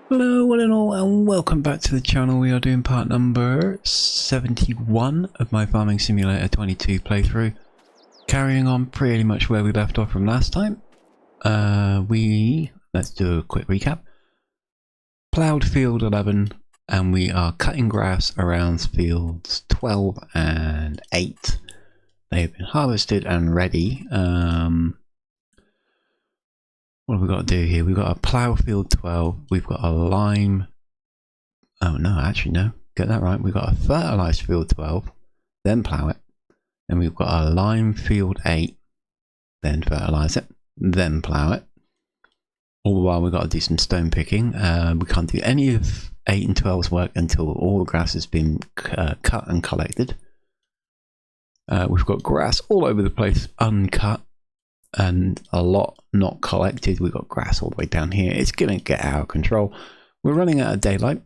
Hello one and all, and welcome back to the channel. We are doing part number 71 of my Farming Simulator 22 playthrough, carrying on pretty much where we left off from last time. Let's do a quick recap. Ploughed field 11, and we are cutting grass around fields 12 and 8. They have been harvested and ready. What have we got to do here? We've got a plough field 12. We've got a lime. Oh no, actually no. Get that right. We've got a fertilised field 12. Then plough it. Then we've got a lime field 8. Then fertilise it. Then plough it. All the while we've got to do some stone picking. We can't do any of 8 and 12's work until all the grass has been cut and collected. We've got grass all over the place, uncut. And a lot not collected. We've got grass all the way down here. It's going to get out of control. We're running out of daylight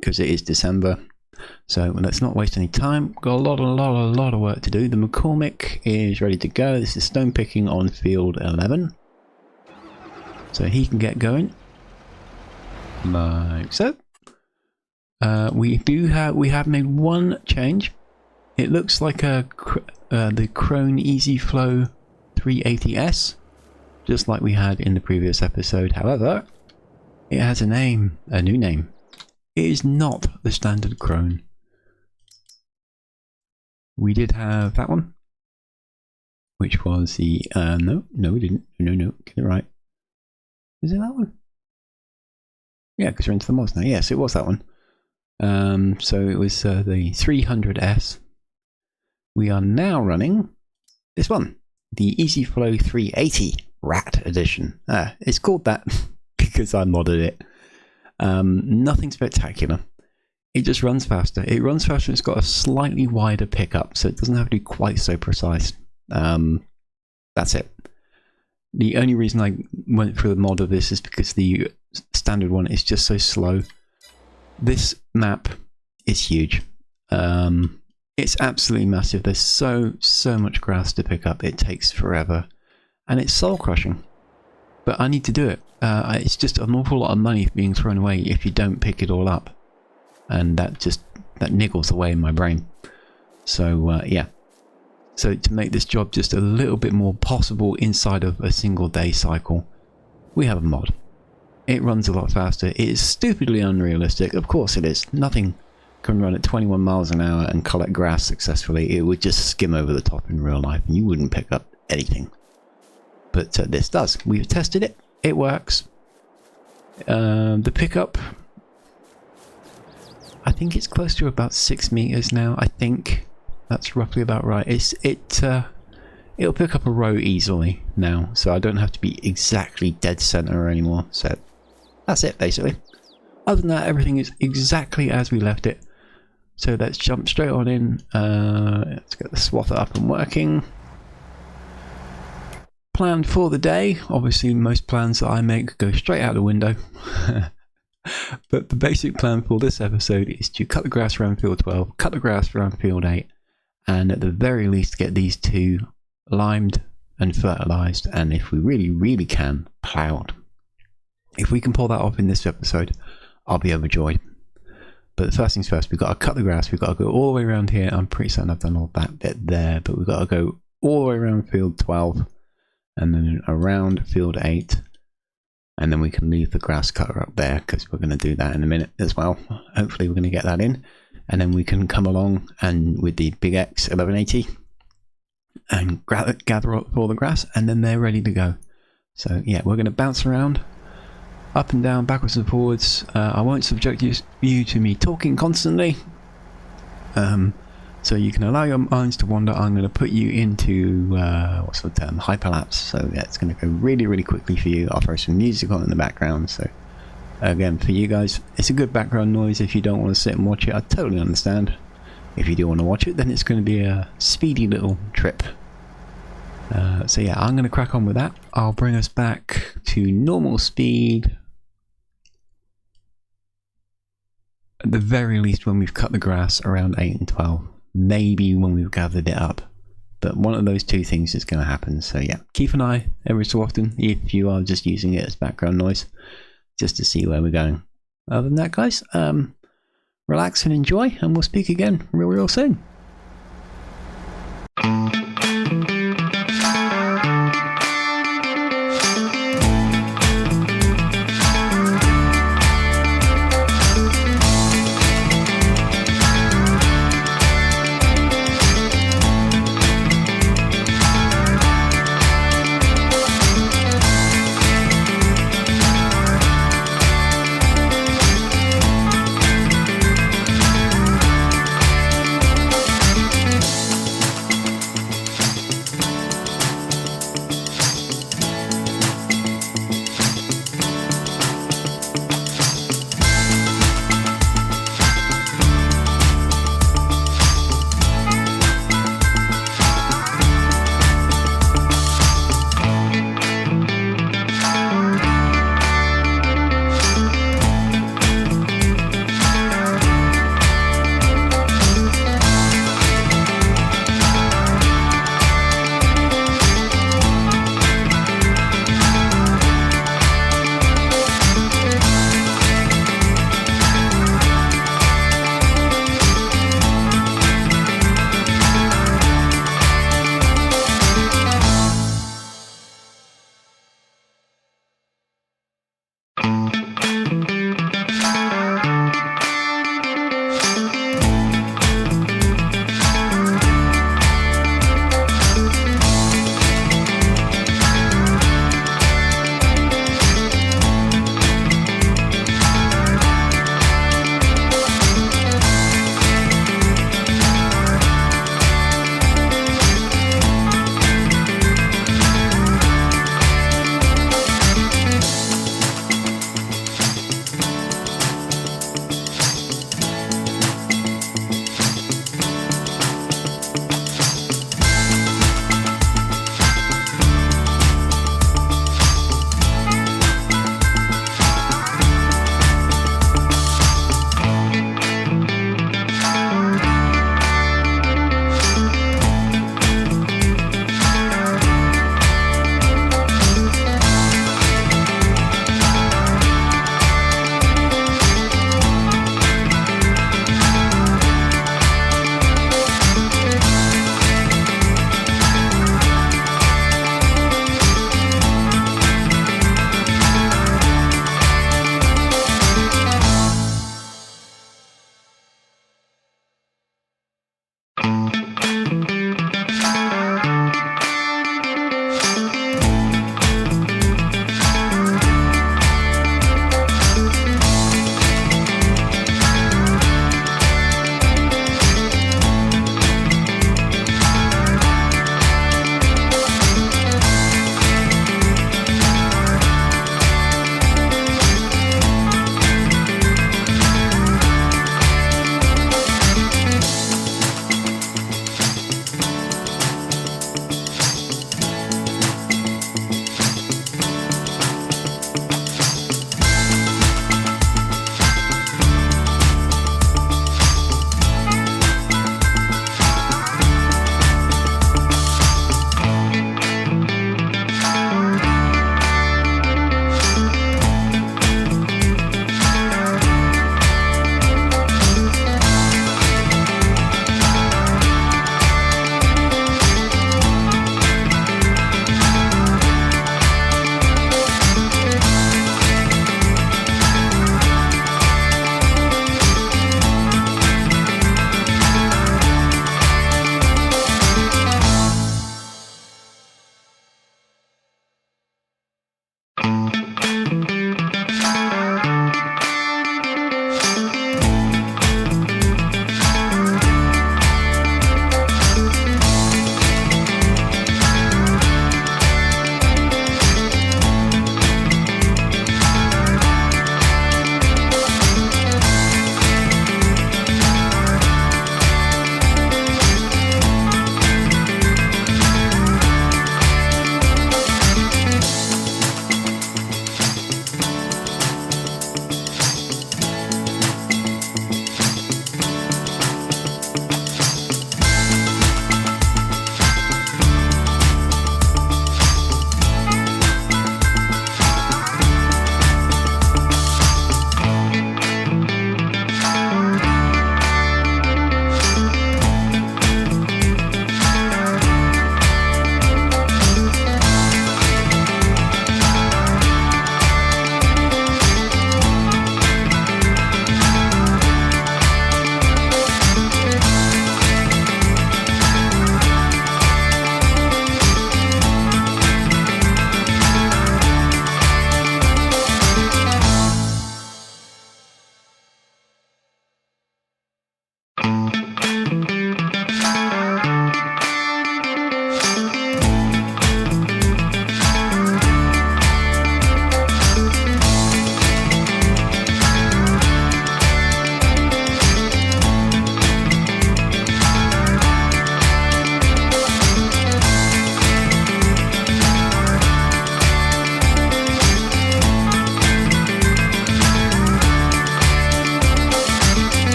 because it is December. So let's not waste any time. We've got a lot of work to do. The McCormick is ready to go. This is stone picking on field 11. So he can get going. Like so. We have made one change. It looks like the Krone Easy Flow 380S, just like we had in the previous episode. However, it has a name, a new name. It is not the standard Krone. We did have that one, which was the no, we didn't. No, get it right. Is it that one? Yeah, because we're into the mods now. Yes, it was that one. So it was the 300S. We are now running this one. The Easy Flow 380 Rat Edition. It's called that because I modded it. Nothing spectacular. It just runs faster. It runs faster. It's got a slightly wider pickup, so it doesn't have to be quite so precise. That's it. The only reason I went through the mod of this is because the standard one is just so slow. This map is huge. It's absolutely massive. There's so much grass to pick up. It takes forever. And it's soul crushing. But I need to do it. It's just an awful lot of money being thrown away if you don't pick it all up. And that niggles away in my brain. So yeah. So to make this job just a little bit more possible inside of a single day cycle, we have a mod. It runs a lot faster. It is stupidly unrealistic. Of course it is. Nothing can run at 21 miles an hour and collect grass successfully. It would just skim over the top in real life and you wouldn't pick up anything. But this does. We've tested it. It works. The pickup, I think it's close to about 6 meters now. I think that's roughly about right. It'll pick up a row easily now, so I don't have to be exactly dead center anymore. So that's it basically. Other than that, everything is exactly as we left it. So let's jump straight on in. Let's get the swather up and working. Plan for the day. Obviously, most plans that I make go straight out the window. But the basic plan for this episode is to cut the grass around field 12, cut the grass around field 8, and at the very least get these two limed and fertilized, and if we really can, plowed. If we can pull that off in this episode, I'll be overjoyed. But first things first, we've got to cut the grass. We've got to go all the way around here. I'm pretty certain I've done all that bit there, but we've got to go all the way around field 12 and then around field 8. And then we can leave the grass cutter up there because we're going to do that in a minute as well. Hopefully we're going to get that in. And then we can come along and with the Big X 1180 and gather up all the grass, and then they're ready to go. So yeah, we're going to bounce around. Up and down, backwards and forwards. I won't subject you to me talking constantly. So you can allow your minds to wander. I'm going to put you into, what's the term? Hyperlapse. So yeah, it's going to go really quickly for you. I'll throw some music on in the background. So again, for you guys, it's a good background noise. If you don't want to sit and watch it, I totally understand. If you do want to watch it, then it's going to be a speedy little trip. So yeah, I'm going to crack on with that. I'll bring us back to normal speed. At the very least when we've cut the grass around 8 and 12. Maybe when we've gathered it up. But one of those two things is going to happen. So yeah, keep an eye every so often if you are just using it as background noise. Just to see where we're going. other than that, guys, relax and enjoy, and we'll speak again real soon.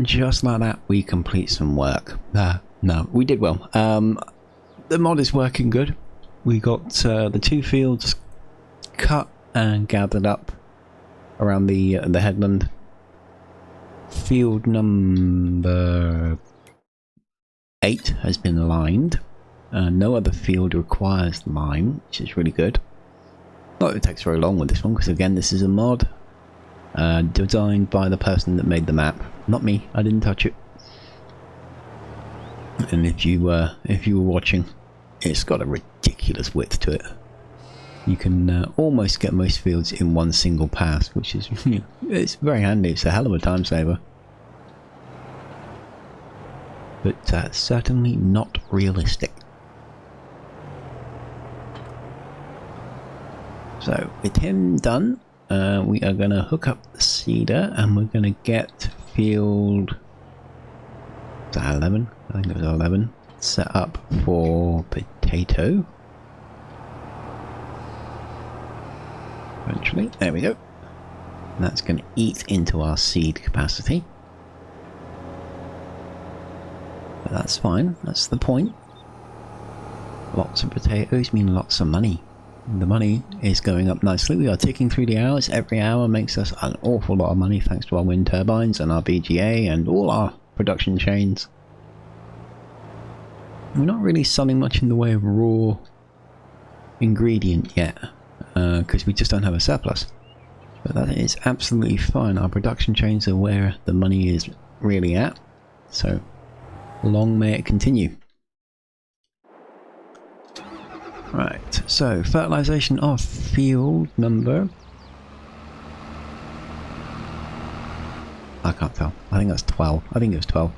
And just like that, we complete some work. No, we did well. The mod is working good. We got the 2 fields cut and gathered up around the headland. Field number 8 has been lined. No other field requires lime, which is really good. Not that it takes very long with this one, because again, this is a mod designed by the person that made the map, not me. I didn't touch it. And if you were watching, it's got a ridiculous width to it. You can almost get most fields in one single pass, which is it's very handy. It's a hell of a time saver, but certainly not realistic. So with him done, we are going to hook up the seeder and we're going to get field 11. I think it was 11 set up for potato. Eventually, there we go. And that's going to eat into our seed capacity. But that's fine, that's the point. Lots of potatoes mean lots of money. The money is going up nicely. We are ticking through the hours. Every hour makes us an awful lot of money thanks to our wind turbines and our BGA and all our production chains. We're not really selling much in the way of raw ingredient yet, because we just don't have a surplus. But that is absolutely fine. Our production chains are where the money is really at. So long may it continue. Right, so fertilization of field number... I can't tell. I think that's 12. I think it was 12.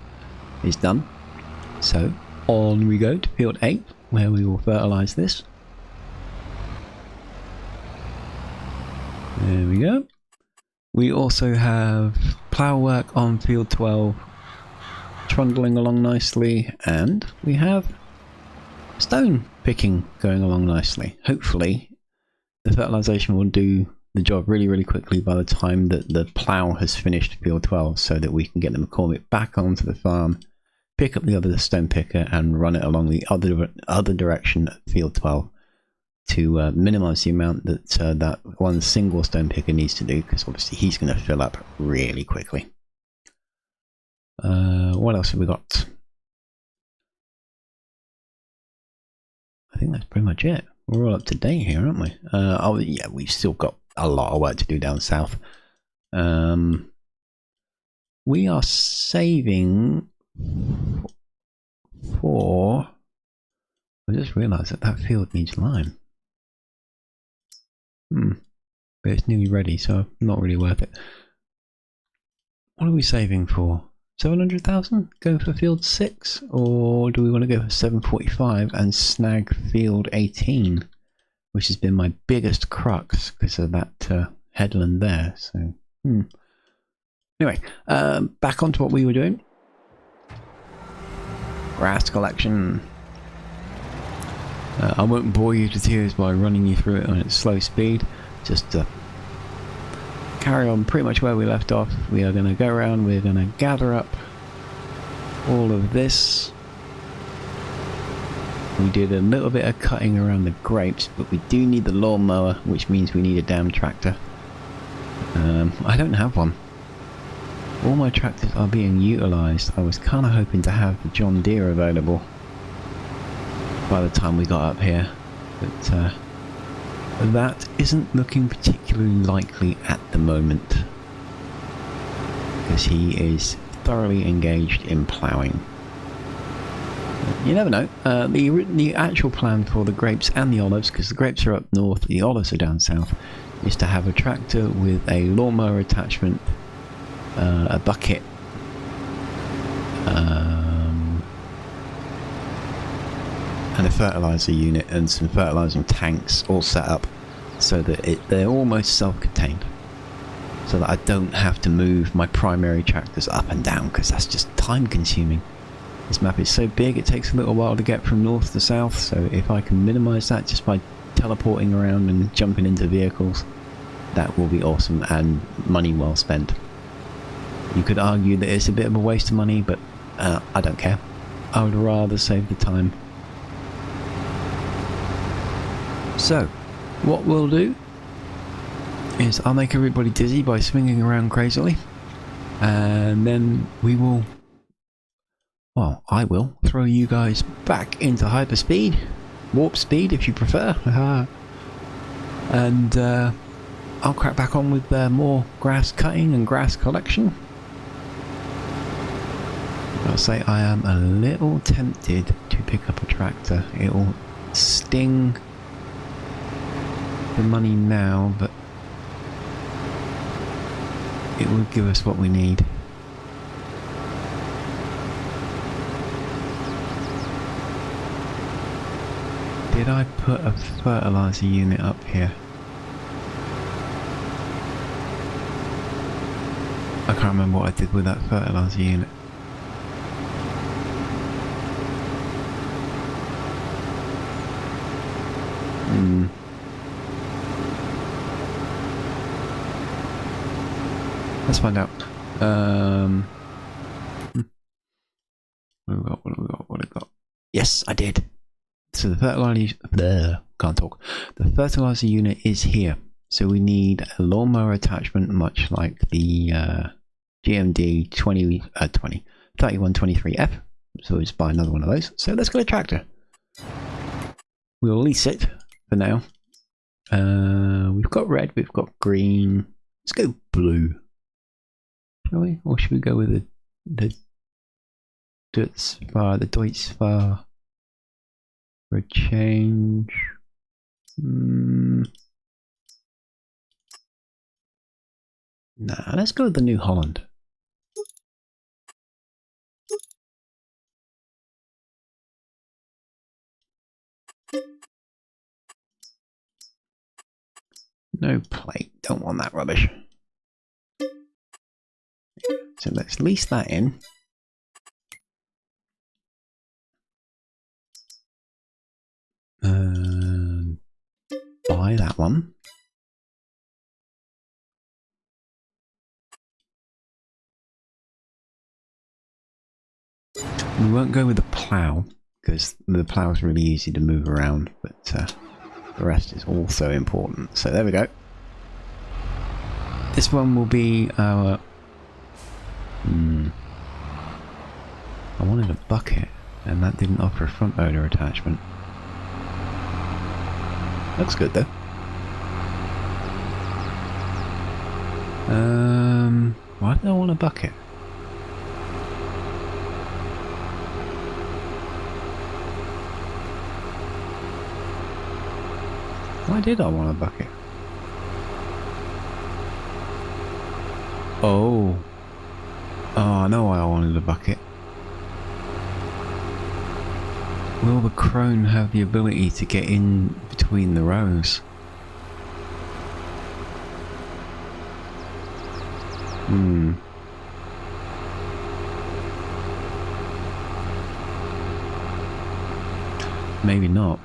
Is done. So on we go to field 8, where we will fertilize this. There we go. We also have plough work on field 12 trundling along nicely, and we have stone picking going along nicely. Hopefully the fertilization will do the job really quickly by the time that the plough has finished field 12, so that we can get the McCormick back onto the farm, pick up the other stone picker and run it along the other direction of field 12 to minimize the amount that that one single stone picker needs to do, because obviously he's going to fill up really quickly. What else have we got? I think that's pretty much it. We're all up to date here, aren't we? Oh yeah, we've still got a lot of work to do down south. We are saving for... I just realised that that field needs lime. But it's nearly ready, so not really worth it. What are we saving for? 700,000? Go for field 6? Or do we want to go for 745 and snag field 18? Which has been my biggest crux because of that headland there. So, Anyway, back onto what we were doing. Grass collection. I won't bore you to tears by running you through it on its slow speed. Just to carry on pretty much where we left off. We are going to go around, we're going to gather up all of this. We did a little bit of cutting around the grapes, but we do need the lawnmower, which means we need a damn tractor. I don't have one. All my tractors are being utilised. I was kind of hoping to have the John Deere available by the time we got up here, but that isn't looking particularly likely at the moment, because he is thoroughly engaged in ploughing. You never know. The actual plan for the grapes and the olives, because the grapes are up north, the olives are down south, is to have a tractor with a lawnmower attachment, a bucket, and a fertilizer unit and some fertilizing tanks all set up so that they're almost self-contained, so that I don't have to move my primary tractors up and down, because that's just time consuming. This map is so big it takes a little while to get from north to south, so if I can minimize that just by teleporting around and jumping into vehicles, that will be awesome and money well spent. You could argue that it's a bit of a waste of money, but I don't care. I would rather save the time. So, what we'll do is I'll make everybody dizzy by swinging around crazily, and then we will, well, I will throw you guys back into hyperspeed, warp speed if you prefer, and I'll crack back on with more grass cutting and grass collection. I'll say I am a little tempted to pick up a tractor. It'll sting the money now, but it will give us what we need. Did I put a fertilizer unit up here? I can't remember what I did with that fertilizer unit. Let's find out. What have we got? What have we got? What have we got? Yes, I did. So the fertilizer, can't talk. The fertilizer unit is here. So we need a lawnmower attachment, much like the GMD 3123F. So we'll just buy another one of those. So let's get a tractor. We'll lease it for now. We've got red, we've got green. Let's go blue. Shall we? Or should we go with the Deutz-Fahr for a change? Nah, let's go with the New Holland. No plate, don't want that rubbish. So let's lease that in. Buy that one. We won't go with the plough, because the plough is really easy to move around, but the rest is also important. So there we go. This one will be our... I wanted a bucket, and that didn't offer a front loader attachment. Looks good though. Why do I want a bucket? Why did I want a bucket? Oh, I know why I wanted a bucket. Will the crone have the ability to get in between the rows? Maybe not.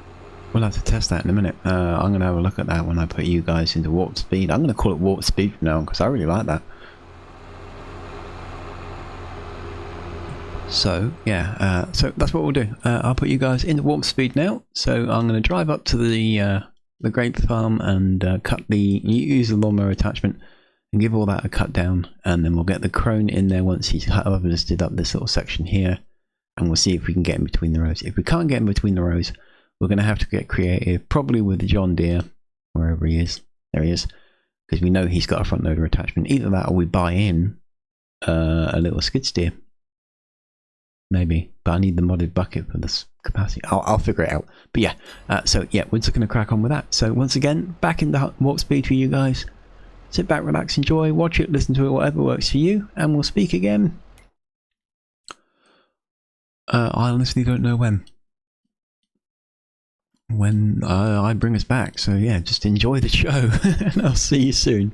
We'll have to test that in a minute. I'm going to have a look at that when I put you guys into warp speed. I'm going to call it warp speed from now on because I really like that. So yeah, so that's what we'll do. I'll put you guys into warp speed now. So I'm going to drive up to the grape farm and use the lawnmower attachment and give all that a cut down, and then we'll get the crone in there once he's harvested up this little section here, and we'll see if we can get in between the rows. If we can't get in between the rows, we're going to have to get creative, probably with the John Deere, wherever he is. There he is, because we know he's got a front loader attachment. Either that or we buy in a little skid steer. Maybe, but I need the modded bucket for this capacity. I'll figure it out. But yeah, so yeah, we're just going to crack on with that. So once again, back in the warp speed for you guys. Sit back, relax, enjoy, watch it, listen to it, whatever works for you, and we'll speak again. I honestly don't know when. When I bring us back. So yeah, just enjoy the show, and I'll see you soon.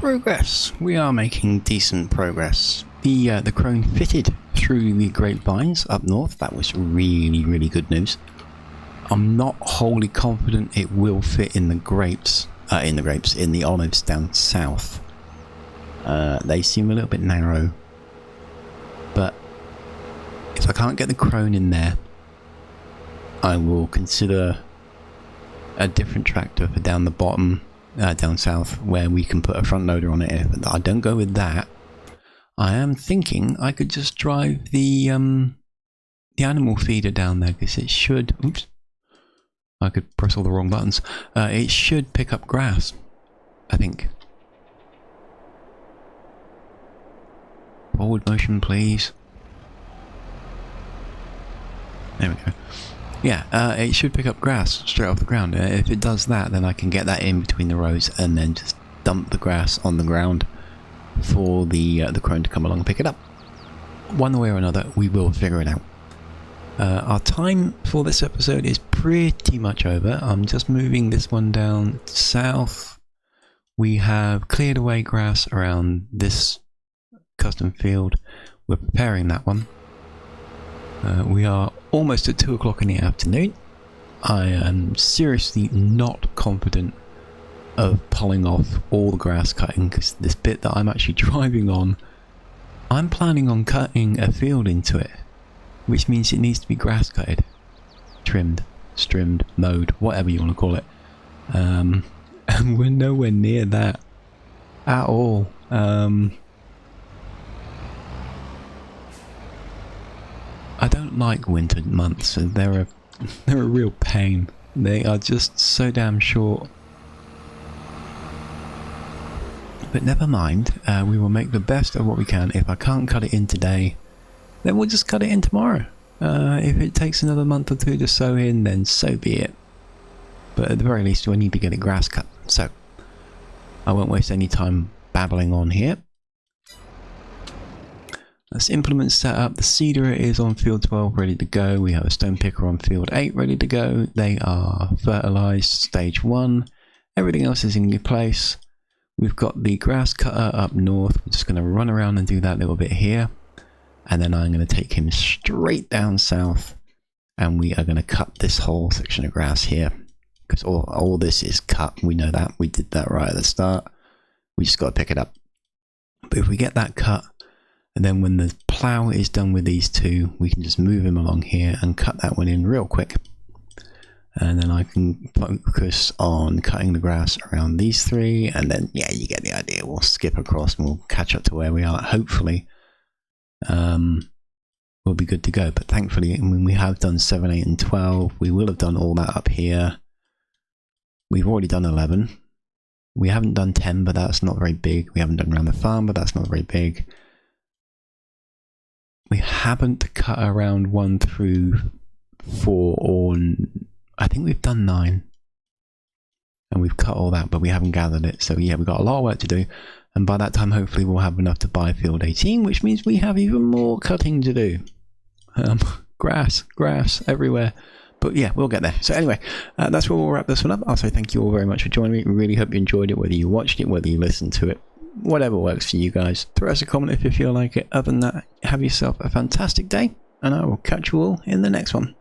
progress. We are making decent progress. The crone fitted through the grapevines up north. That was really good news. I'm not wholly confident it will fit in the grapes. In the olives down south. They seem a little bit narrow. But if I can't get the crone in there, I will consider a different tractor for down the bottom, down south, where we can put a front loader on it. If I don't go with that, I am thinking I could just drive the animal feeder down there, because it should... Oops. I could press all the wrong buttons. It should pick up grass, I think. Forward motion, please. There we go. Yeah, it should pick up grass straight off the ground. If it does that, then I can get that in between the rows and then just dump the grass on the ground for the crone to come along and pick it up. One way or another, we will figure it out. Our time for this episode is pretty much over. I'm just moving this one down south. We have cleared away grass around this custom field. We're preparing that one. We are almost at 2 o'clock in the afternoon. I am seriously not confident of pulling off all the grass cutting, because this bit that I'm actually driving on, I'm planning on cutting a field into it, which means it needs to be grass cutted, trimmed, strimmed, mowed, whatever you want to call it. And we're nowhere near that at all. I don't like winter months. They're a real pain. They are just so damn short. But never mind. We will make the best of what we can. If I can't cut it in today, then we'll just cut it in tomorrow. If it takes another month or two to sow in, then so be it. But at the very least, we need to get it grass cut. So, I won't waste any time babbling on here. That's implement set up. The seeder is on field 12 ready to go. We have a stone picker on field 8 ready to go. They are fertilized stage 1. Everything else is in place. We've got the grass cutter up north. We're just going to run around and do that little bit here. And then I'm going to take him straight down south. And we are going to cut this whole section of grass here. Because all this is cut. We know that. We did that right at the start. We just got to pick it up. But if we get that cut, and then when the plow is done with these two, we can just move him along here and cut that one in real quick. And then I can focus on cutting the grass around these 3. And then, yeah, you get the idea. We'll skip across and we'll catch up to where we are. Hopefully, we'll be good to go. But thankfully, when we have done 7, 8, and 12, we will have done all that up here. We've already done 11. We haven't done 10, but that's not very big. We haven't done around the farm, but that's not very big. We haven't cut around 1 through 4, or I think we've done 9. And we've cut all that, but we haven't gathered it. So yeah, we've got a lot of work to do. And by that time, hopefully we'll have enough to buy field 18, which means we have even more cutting to do. Grass everywhere. But yeah, we'll get there. So anyway, that's where we'll wrap this one up. I'll say thank you all very much for joining me. Really hope you enjoyed it, whether you watched it, whether you listened to it. Whatever works for you guys. Throw us a comment if you feel like it. Other than that, have yourself a fantastic day, and I will catch you all in the next one.